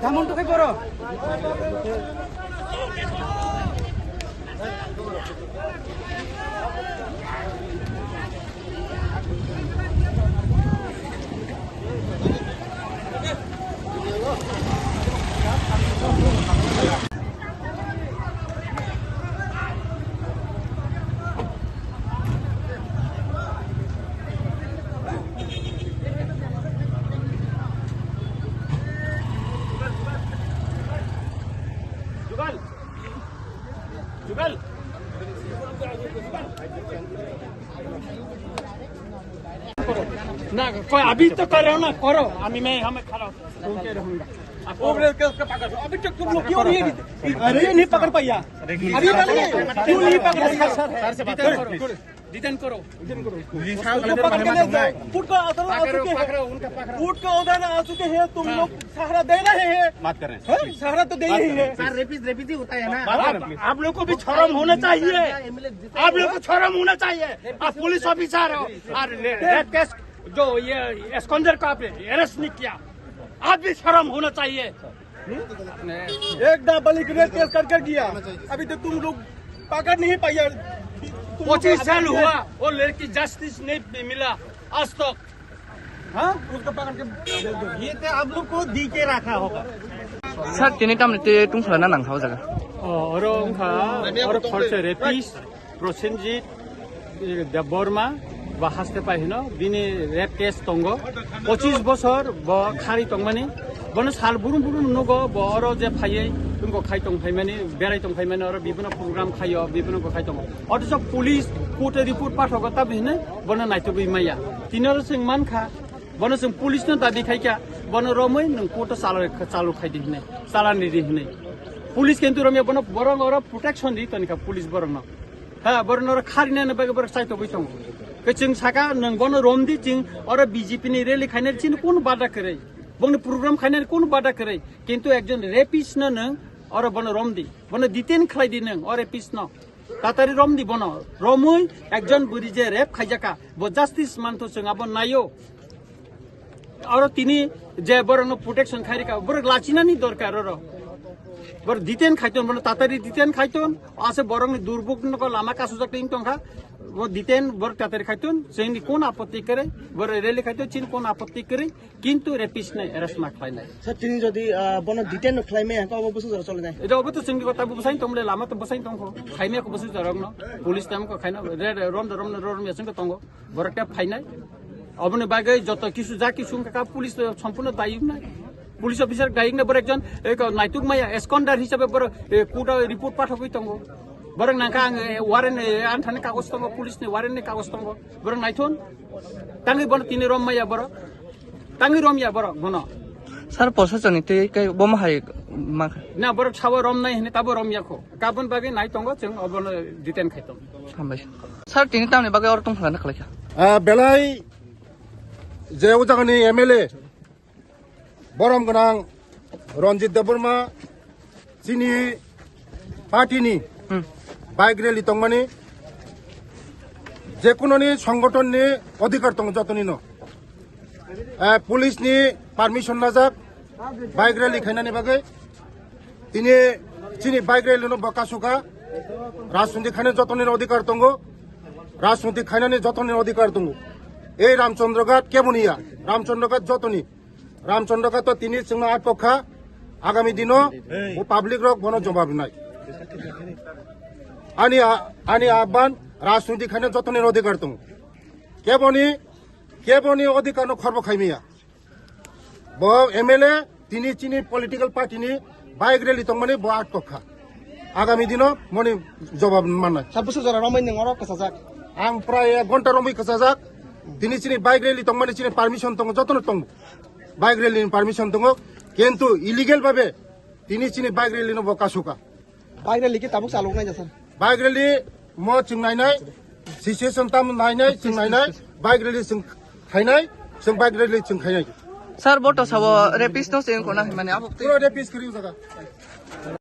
Kamu tuh kayak boro. जुगल ना कोई अभी तो कर रहे हो ना करो मैं हमें खड़ा होके रहूंगा अभी तक तुम लोग क्यों नहीं पकड़ पाया अभी क्यों नहीं पकड़ सर डिटेन करो फूट को उधर आ चुके हैं तुम लोग सहारा दे रहे हैं बात कर रहे हैं सहारा तो दे ही है सर रेपिस ही होता है ना आप लोग को भी शर्म होना चाहिए आप लोग को शर्म होना चाहिए आप पुलिस ऑफिसर हो और रेप केस जो ये एस्कॉन्डर को आपने अरेस्ट नहीं किया आप भी शर्म होना चाहिए एक डाबली रेप केस करके किया अभी तक तुम लोग पकड़ नहीं पाया 25 साल हुआ और लड़की जस्टिस नहीं मिला आज तक हाँ उसको पकड़ के ये तो आप लोग को दी के रखा होगा सर तिनी तामने ते तुम खला नang khau jaga 어롱카 펄세 레피스 프로센짓 데버마 বা হাসতে পাইনো বিনি রেপ কেস তঙ্গ 25 বছর ব খারি তংমানি বন সাল বুরুম বুরুম নগো বড় যে ফাইয়ে তুমকো খাই তং ফাইমানি বেরাই তং ফাইমানি আর বিভিন্ন প্রোগ্রাম খাইও বিভিন্ন কো খাই তং অথচ পুলিশ কোর্টে রিপোর্ট পাঠক তা বিনে বন নাইতো বিমাইয়া তিনর সিং মানখা বন সিং পুলিশ ন দাবি খাইকা বন রमै नों कोर्ट चालू खाइ दिने चालान दिने पुलिस किन्तु रमे बन बरं और प्रोटेक्शन दी तनिका पुलिस बरं न हा बरं और खारिना न बगे बर साइतो बैसं कचिं साका नों बन रोमदी चिं और बीजेपी नि रैली खाइने चिन कोन बाधा करे बन प्रोग्राम खाइने कोन बाधा करे किन्तु एकजन रेपिस्ट न नों और बन रोमदी बन डिटेन खाइ दि नों और रेपिस्ट न तातारि रोमदी बन रोमै एकजन बुरि जे रेप खाइजाका ब जस्टिस मानतो जों अब नायो और तिनी जे बरं प्रोटेक्शन खाइरिका बर लाचिनानि दरकार र बर डिटेन खाइतोन बन तातारि डिटेन खाइतोन आसे बरं दुर्भोगनको लामा कासुजा टिम टंखा वो डिटेन बर तातारि खाइतोन जोंनि कोन आपत्ति करे बर रेली खाइतो चिन कोन आपत्ति करे किन्तु रेपिस्ट नै अरेस्ट मा खाइनाय सर तिनी जदि बन डिटेन खाइमे हको अब बसु जरा चले नाय एटा अब तो जोंनि गता बसाइन तमले लामा त बसाइन तंखो खाइमेको बसु जरं न पुलिस टाइमको खाइना रम यासंको तंगो बरटा फाइनाय अबने बागे जत किसु जा किसु का पुलिस सम्पूर्ण दायी नै पुलिस अफिसर दायी नै बर एकजन एक नाइतुक माया एस्कॉन्डर हिसाबै बर कोर्ट रिपोर्ट पाठकै तंगो बरं नाका वारेन आन्थाने कागज तंगो पुलिस ने वारेन ने कागज तंगो बरं नाइथोन तांगै बन तिने रम माया बर तांगै रम या बर बन सर पोसा जनि ते kai bom hai ma ना बर छाव रम नै हने ताबो रम याखो गाबन बागे नाइ तंगो जों अबन डिटेन खाइतों हामबाय सर तिनी तामने बागे और तुम खला खलाखा बेलाय जे उजागनि एमएलए बरम गोनां रनजित देबबर्मा जिनि पार्टीनि बाइक रैली तंगमानि जेकुनोनि संगठननि अधिकार दं जतनि न पुलिसनि पारमिशन नाजाक बाइक रैली खाइनानि बागै तिनि जिनि बाइक रैली न बकासुका राजनीति खाइनानि जतनि अधिकार दं राजनीति खाइनानि जतनि अधिकार दं এই রামচন্দ্রঘাট কেমনিয়া রামচন্দ্রঘাট যতনি রামচন্দ্রঘাট তো তিনি সিংহ আট পক্ষা আগামী দিনও ও পাবলিক রক বন জবাব নাই আনি আহ্বান রাজনৈতিক খানে যতনের অধিকার দং কেবনি অধিকার খর্ব খাইমিয়া ব এমএলএ তিনি চিনি পলিটিক্যাল পার্টিনি বাইক রেলি দং মানে ব আট পক্ষা আগামী দিনও মনে জবাব মানায় সাবসু জরা রমাই नों अर कसाजाक आं प्राय 1 घन्टा रमै कसाजाक তিনি চিনি বাইক রেলি তংমানি চিনি পারমিশন তং যতন তং বাইক রেলি পারমিশন তং কিন্তু ইলিগেল ভাবে তিনি চিনি বাইক রেলি ন বকাসুকা বাইরে লিখে তাবুক চালুক নাই স্যার বাইক রেলি ম চিংনাইনাय সিচুয়েশন ताम नायनाय चिंनायनाय बाइक रेली जों खायनाय जों बाइक रेली जों खायनाय सर बोटो साबो रेपिस नो सेन कोना माने अब पूरा रेपिस करियो जगा